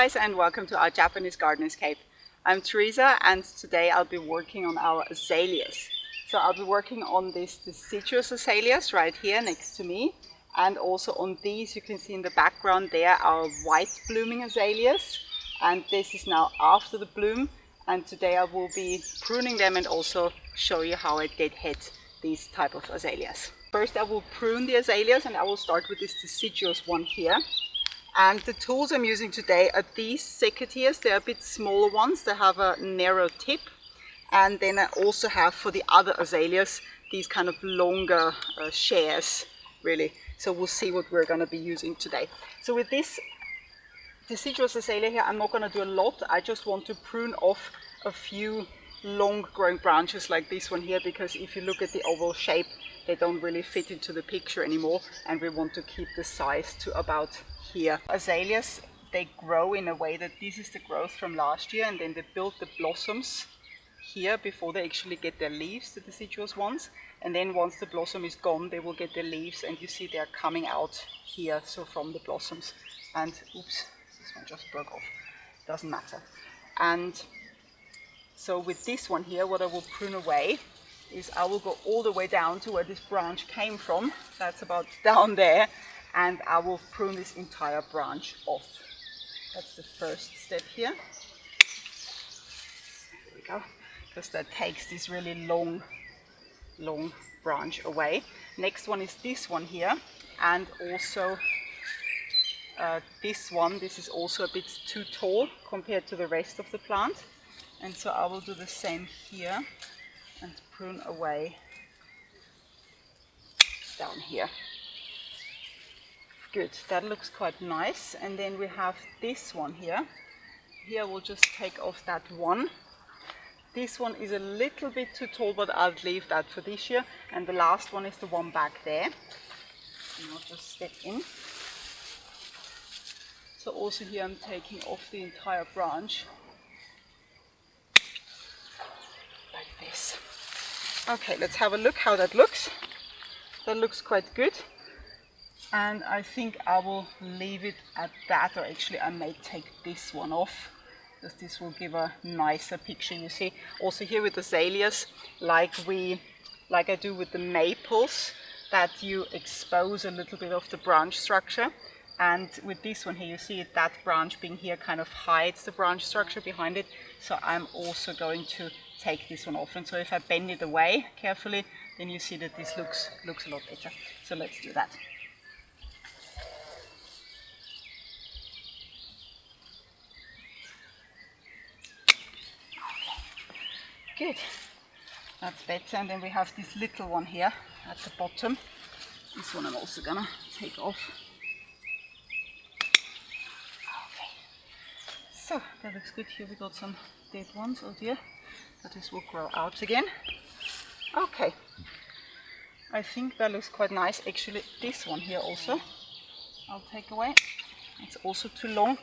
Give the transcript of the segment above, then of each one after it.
guys, and welcome to our Japanese garden escape. I'm Teresa, and today I'll be working on our azaleas. So I'll be working on this deciduous azaleas right here next to me, and also on these you can see in the background there are white blooming azaleas, and this is now after the bloom, and today I will be pruning them and also show you how I deadhead these type of azaleas. First I will prune the azaleas, and I will start with this deciduous one here. And the tools I'm using today are these secateurs. They're a bit smaller ones. They have a narrow tip. And then I also have for the other azaleas these kind of longer shears, really. So we'll see what we're going to be using today. So with this deciduous azalea here, I'm not going to do a lot. I just want to prune off a few long growing branches like this one here, because if you look at the overall shape, they don't really fit into the picture anymore, and we want to keep the size to about here. Azaleas, they grow in a way that this is the growth from last year, and then they build the blossoms here before they actually get their leaves, the deciduous ones. And then once the blossom is gone, they will get their leaves, and you see they're coming out here, so from the blossoms. And oops, this one just broke off, doesn't matter. And so with this one here, what I will prune away is I will go all the way down to where this branch came from. That's about down there, and I will prune this entire branch off. That's the first step here. There we go, because that takes this really long branch away. Next one is this one here, and also this one. This is also a bit too tall compared to the rest of the plant, and so I will do the same here and prune away down here. Good, that looks quite nice. And then we have this one here. Here we'll just take off that one. This one is a little bit too tall, but I'll leave that for this year. And the last one is the one back there. And I'll just step in. So also here I'm taking off the entire branch. Like this. Okay, let's have a look how that looks. That looks quite good. And I think I will leave it at that, or actually I may take this one off, because this will give a nicer picture. You see, also here with azaleas, like I do with the maples, that you expose a little bit of the branch structure. And with this one here, you see that branch being here kind of hides the branch structure behind it. So I'm also going to take this one off. And so if I bend it away carefully, then you see that this looks a lot better. So let's do that. Good, that's better. And then we have this little one here at the bottom. This one I'm also gonna take off. Okay, so that looks good. Here we got some dead ones, oh dear, but this will grow out again. Okay, I think that looks quite nice. Actually, this one here also I'll take away. It's also too long,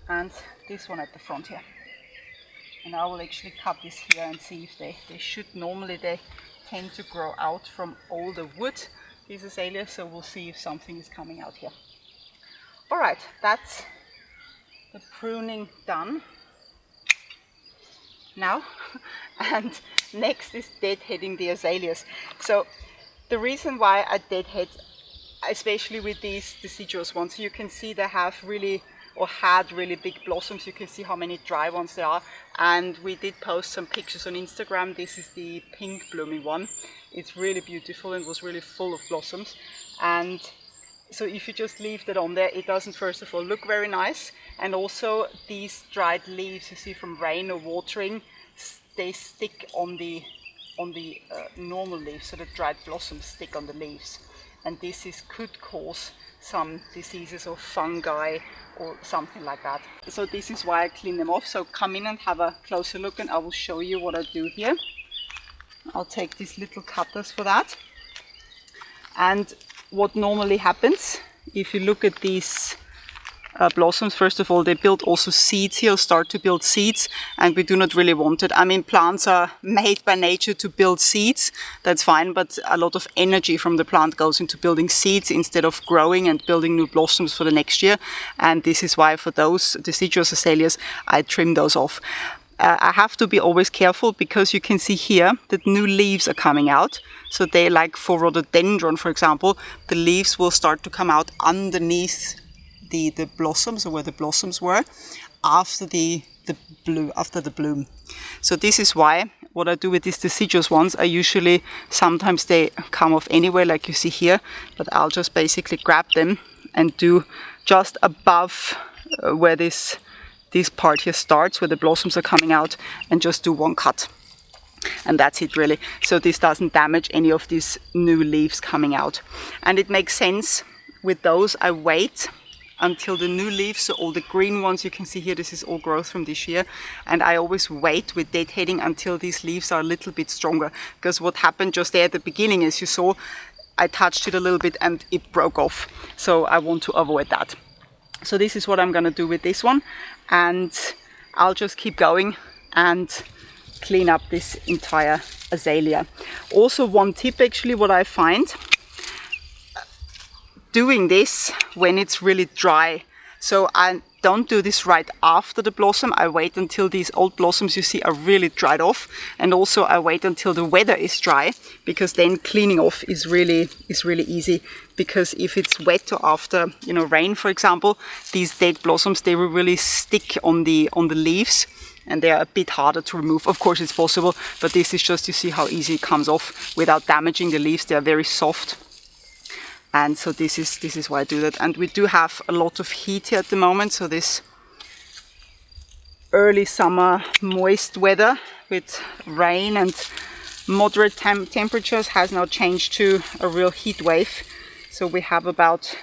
and this one at the front here. And I will actually cut this here and see if they tend to grow out from older wood, these azaleas, so we'll see if something is coming out here. Alright, that's the pruning done now. And next is deadheading the azaleas. So the reason why I deadhead, especially with these deciduous ones, you can see they have really, or had really big blossoms. You can see how many dry ones there are, and we did post some pictures on Instagram. This is the pink blooming one. It's really beautiful and was really full of blossoms. And so if you just leave that on there, it doesn't, first of all, look very nice, and also these dried leaves you see from rain or watering, they stick on the normal leaves, so the dried blossoms stick on the leaves, and this could cause some diseases or fungi or something like that. So this is why I clean them off. So come in and have a closer look, and I will show you what I do here. I'll take these little cutters for that. And what normally happens, if you look at these blossoms. First of all, they build also seeds here, start to build seeds, and we do not really want it. I mean, plants are made by nature to build seeds, that's fine, but a lot of energy from the plant goes into building seeds instead of growing and building new blossoms for the next year. And this is why for those deciduous azaleas, I trim those off. I have to be always careful because you can see here that new leaves are coming out. So they, like for Rhododendron, for example, the leaves will start to come out underneath the blossoms, or where the blossoms were, after the bloom. So this is why what I do with these deciduous ones, I usually, sometimes they come off anyway, like you see here, but I'll just basically grab them and do just above where this part here starts, where the blossoms are coming out, and just do one cut. And that's it really. So this doesn't damage any of these new leaves coming out. And it makes sense with those. I wait until the new leaves, so all the green ones you can see here, this is all growth from this year. And I always wait with deadheading until these leaves are a little bit stronger. Because what happened just there at the beginning, as you saw, I touched it a little bit and it broke off. So I want to avoid that. So this is what I'm gonna do with this one. And I'll just keep going and clean up this entire azalea. Also, one tip actually, what I find, doing this when it's really dry. So I don't do this right after the blossom. I wait until these old blossoms you see are really dried off, and also I wait until the weather is dry, because then cleaning off is really easy. Because if it's wet or after, you know, rain, for example, these dead blossoms, they will really stick on the leaves, and they are a bit harder to remove. Of course, it's possible, but this is just to see how easy it comes off without damaging the leaves. They are very soft. And so this is why I do that. And we do have a lot of heat here at the moment. So this early summer moist weather with rain and moderate temperatures has now changed to a real heat wave. So we have about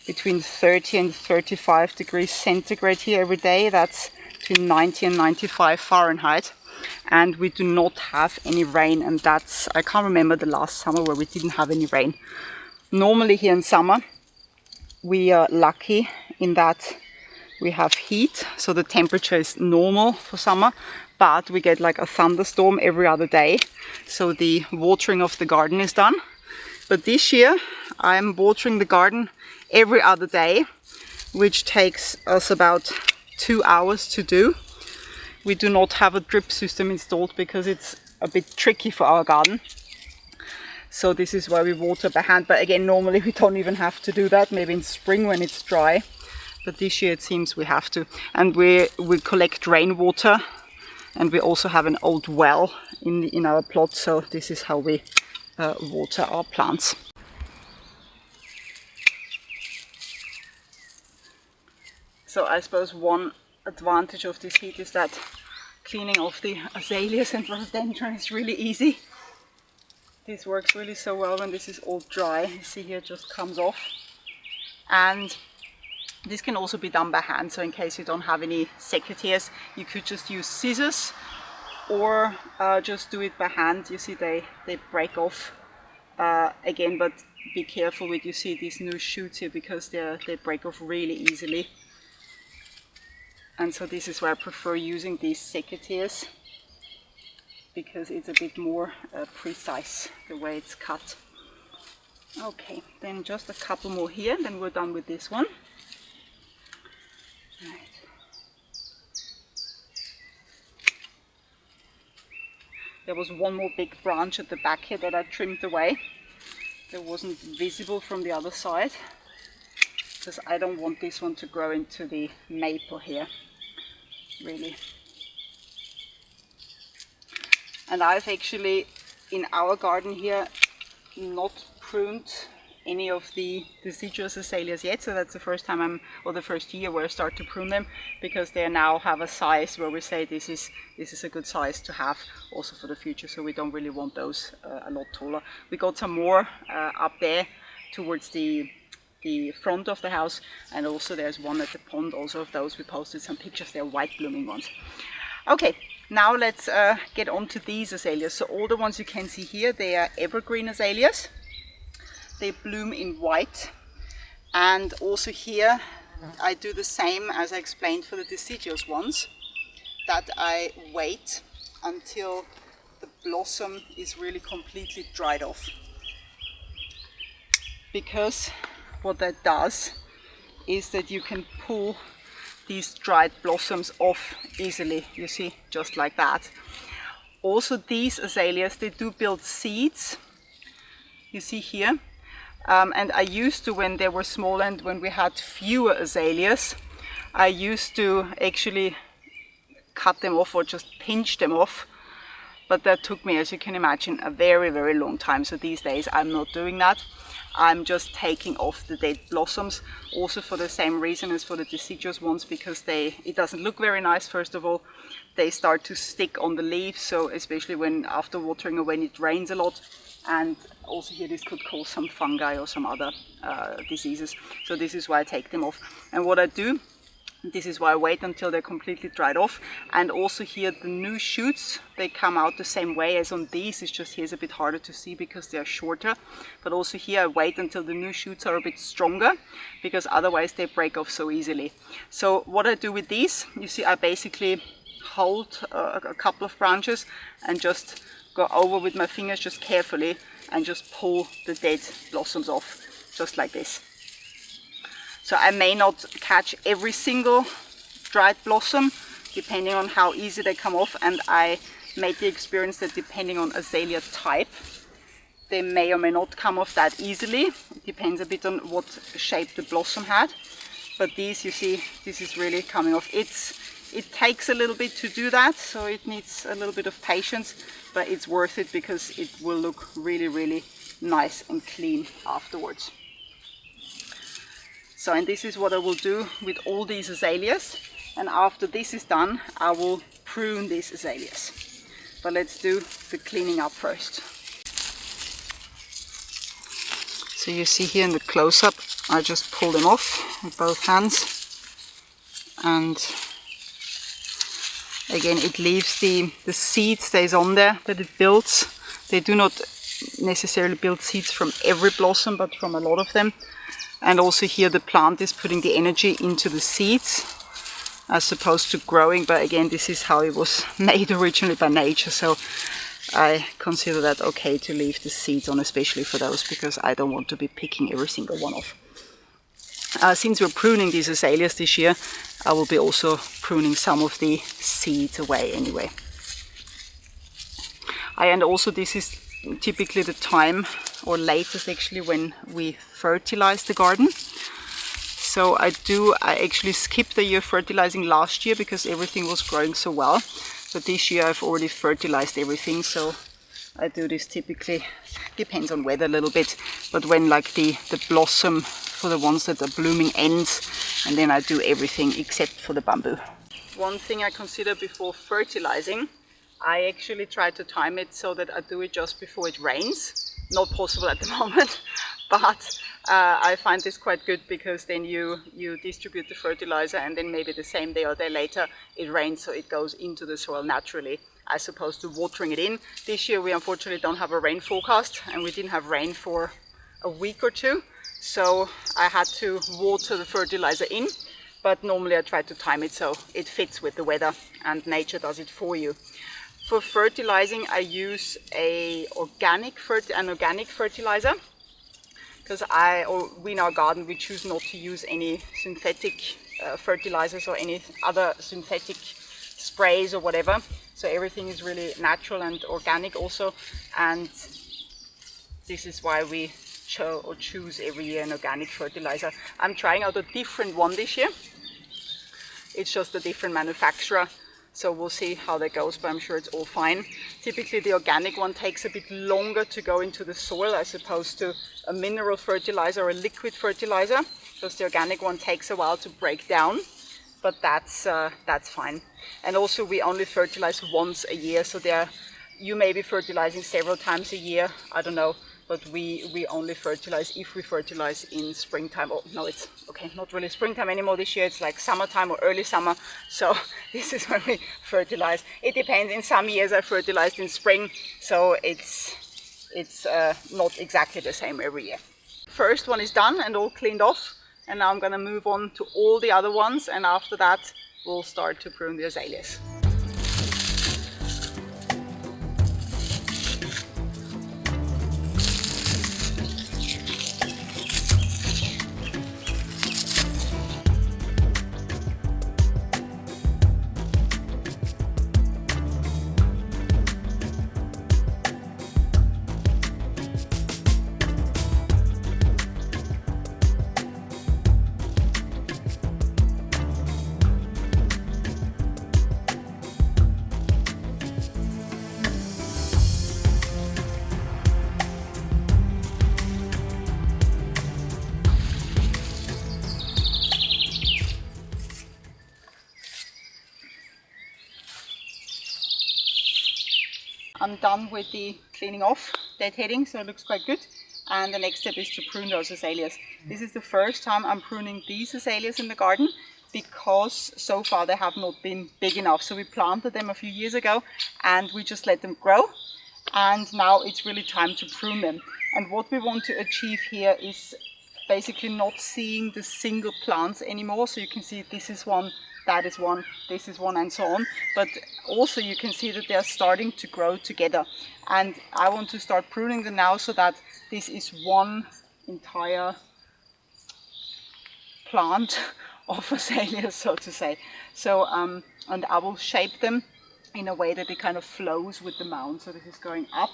between 30 and 35 degrees centigrade here every day. That's between 90 and 95 Fahrenheit. And we do not have any rain. And that's, I can't remember the last summer where we didn't have any rain. Normally here in summer, we are lucky in that we have heat, so the temperature is normal for summer, but we get like a thunderstorm every other day, so the watering of the garden is done. But this year, I'm watering the garden every other day, which takes us about 2 hours to do. We do not have a drip system installed because it's a bit tricky for our garden. So this is why we water by hand, but again, normally we don't even have to do that, maybe in spring when it's dry. But this year it seems we have to. And we collect rainwater, and we also have an old well in our plot, so this is how we water our plants. So I suppose one advantage of this heat is that cleaning off the azaleas and rhododendron is really easy. This works really so well when this is all dry. You see here it just comes off. And this can also be done by hand, so in case you don't have any secateurs, you could just use scissors or just do it by hand. You see they break off again, but be careful with, you see these new shoots here, because they break off really easily. And so this is why I prefer using these secateurs, because it's a bit more precise the way it's cut. Okay, then just a couple more here, then we're done with this one. Right. There was one more big branch at the back here that I trimmed away. That wasn't visible from the other side, because I don't want this one to grow into the maple here, really. And I've actually, in our garden here, not pruned any of the deciduous azaleas yet. So that's the first time or the first year where I start to prune them, because they now have a size where we say this is a good size to have also for the future. So we don't really want those a lot taller. We got some more up there towards the front of the house, and also there's one at the pond also of those. We posted some pictures, they're white blooming ones. Okay, now let's get on to these azaleas. So all the ones you can see here, they are evergreen azaleas. They bloom in white. And also here, I do the same as I explained for the deciduous ones, that I wait until the blossom is really completely dried off. Because what that does is that you can pull these dried blossoms off easily, you see, just like that. Also these azaleas, they do build seeds, you see here. And I used to, when they were small and when we had fewer azaleas, I used to actually cut them off or just pinch them off. But that took me, as you can imagine, a very, very long time. So these days I'm not doing that. I'm just taking off the dead blossoms, also for the same reason as for the deciduous ones, because it doesn't look very nice. First of all, they start to stick on the leaves, so especially when after watering or when it rains a lot. And also here this could cause some fungi or some other diseases. So this is why I take them off. And what I do, this is why I wait until they're completely dried off. And also here the new shoots, they come out the same way as on these. It's just here's a bit harder to see because they're shorter. But also here I wait until the new shoots are a bit stronger, because otherwise they break off so easily. So what I do with these, you see, I basically hold a couple of branches and just go over with my fingers just carefully and just pull the dead blossoms off, just like this. So I may not catch every single dried blossom, depending on how easy they come off, and I made the experience that depending on azalea type, they may or may not come off that easily. It depends a bit on what shape the blossom had. But these, you see, this is really coming off. It takes a little bit to do that, so it needs a little bit of patience, but it's worth it because it will look really, really nice and clean afterwards. So, and this is what I will do with all these azaleas. And after this is done, I will prune these azaleas. But let's do the cleaning up first. So you see here in the close-up, I just pull them off with both hands. And again, it leaves the seed stays on there that it builds. They do not necessarily build seeds from every blossom, but from a lot of them. And also here the plant is putting the energy into the seeds as opposed to growing. But again, this is how it was made originally by nature. So I consider that okay to leave the seeds on, especially for those, because I don't want to be picking every single one off. Since we're pruning these azaleas this year, I will be also pruning some of the seeds away anyway. And also this is typically the time, or latest actually, when we fertilize the garden. So I actually skipped the year fertilizing last year because everything was growing so well. But this year I've already fertilized everything, so I do this typically, depends on weather a little bit, but when like the blossom for the ones that are blooming ends, and then I do everything except for the bamboo. One thing I consider before fertilizing, I actually try to time it so that I do it just before it rains. Not possible at the moment, but I find this quite good, because then you distribute the fertilizer and then maybe the same day or day later it rains, so it goes into the soil naturally, as opposed to watering it in. This year we unfortunately don't have a rain forecast, and we didn't have rain for a week or two, so I had to water the fertilizer in. But normally I try to time it so it fits with the weather, and nature does it for you. For fertilizing, I use an organic fertilizer, because we in our garden, we choose not to use any synthetic fertilizers or any other synthetic sprays or whatever. So everything is really natural and organic also, and this is why we choose every year an organic fertilizer. I'm trying out a different one this year. It's just a different manufacturer. So we'll see how that goes, but I'm sure it's all fine. Typically the organic one takes a bit longer to go into the soil as opposed to a mineral fertilizer or a liquid fertilizer, because the organic one takes a while to break down, but that's fine. And also we only fertilize once a year, so you may be fertilizing several times a year, I don't know, but we only fertilize if we fertilize in springtime. Oh no, it's okay, not really springtime anymore this year, it's like summertime or early summer, so this is when we fertilize. It depends, in some years I fertilized in spring, so it's not exactly the same every year. First one is done and all cleaned off. And now I'm going to move on to all the other ones, and after that we'll start to prune the azaleas. I'm done with the cleaning off, deadheading, so it looks quite good. And the next step is to prune those azaleas. This is the first time I'm pruning these azaleas in the garden because so far they have not been big enough. So we planted them a few years ago and we just let them grow. And now it's really time to prune them. And what we want to achieve here is basically not seeing the single plants anymore. So you can see this is one, that is one, this is one, and so on. But also you can see that they're starting to grow together. And I want to start pruning them now so that this is one entire plant of azaleas, so to say. So, and I will shape them in a way that it kind of flows with the mound. So this is going up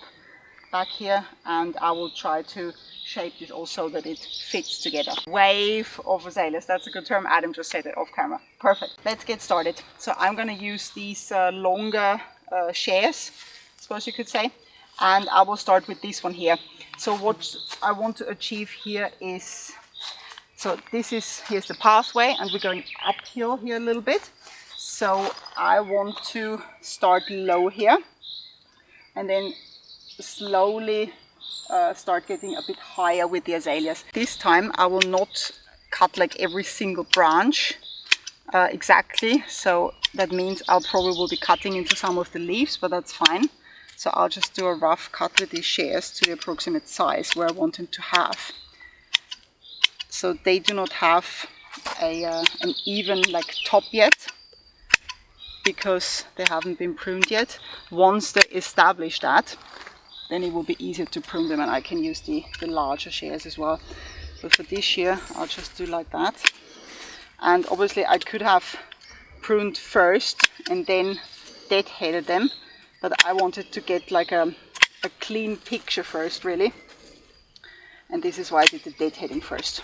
back here, and I will try to shape this also that it fits together. Wave of azaleas, that's a good term. Adam just said it off camera. Perfect. Let's get started. So I'm going to use these longer shears, I suppose you could say, and I will start with this one here. So what I want to achieve here is, so here's the pathway, and we're going uphill here a little bit. So I want to start low here and then slowly start getting a bit higher with the azaleas. This time I will not cut like every single branch exactly, so that means I'll probably will be cutting into some of the leaves, but that's fine. So I'll just do a rough cut with these shears to the approximate size where I want them to have. So they do not have an even like top yet, because they haven't been pruned yet. Once they establish that, then it will be easier to prune them, and I can use the larger shears as well. But for this shear, I'll just do like that. And obviously I could have pruned first and then deadheaded them, but I wanted to get like a clean picture first, really. And this is why I did the deadheading first.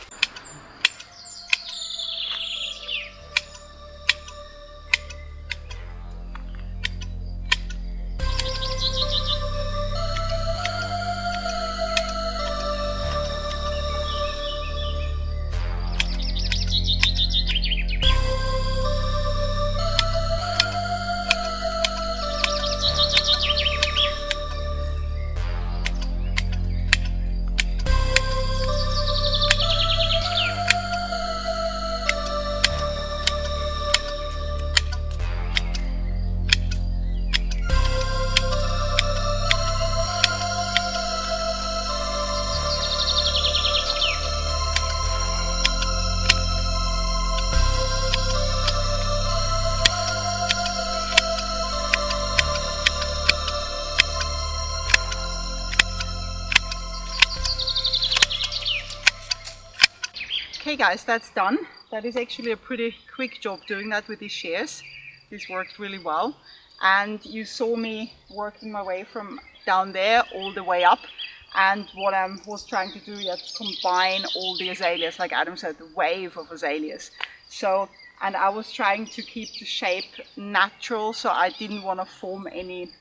Okay guys, that's done. That is actually a pretty quick job doing that with these shears. This worked really well. And you saw me working my way from down there all the way up. And what I was trying to do is combine all the azaleas, like Adam said, the wave of azaleas. So, and I was trying to keep the shape natural, so I didn't want to form any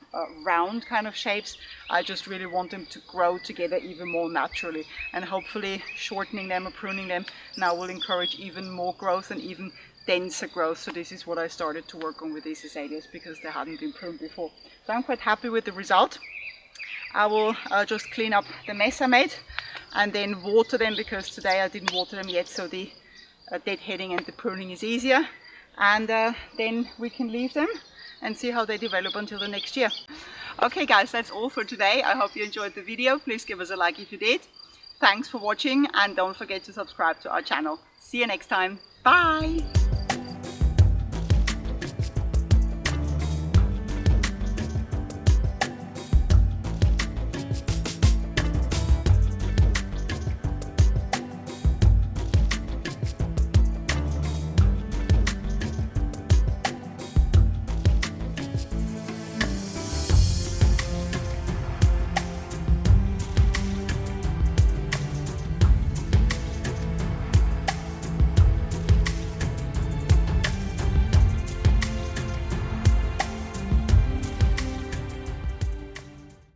round kind of shapes. I just really want them to grow together even more naturally, and hopefully shortening them or pruning them now will encourage even more growth and even denser growth. So this is what I started to work on with these azaleas, because they hadn't been pruned before. So I'm quite happy with the result. I will just clean up the mess I made and then water them, because today I didn't water them yet, so the deadheading and the pruning is easier, and then we can leave them and see how they develop until the next year. Okay guys, that's all for today. I hope you enjoyed the video. Please give us a like if you did. Thanks for watching and don't forget to subscribe to our channel. See you next time. Bye!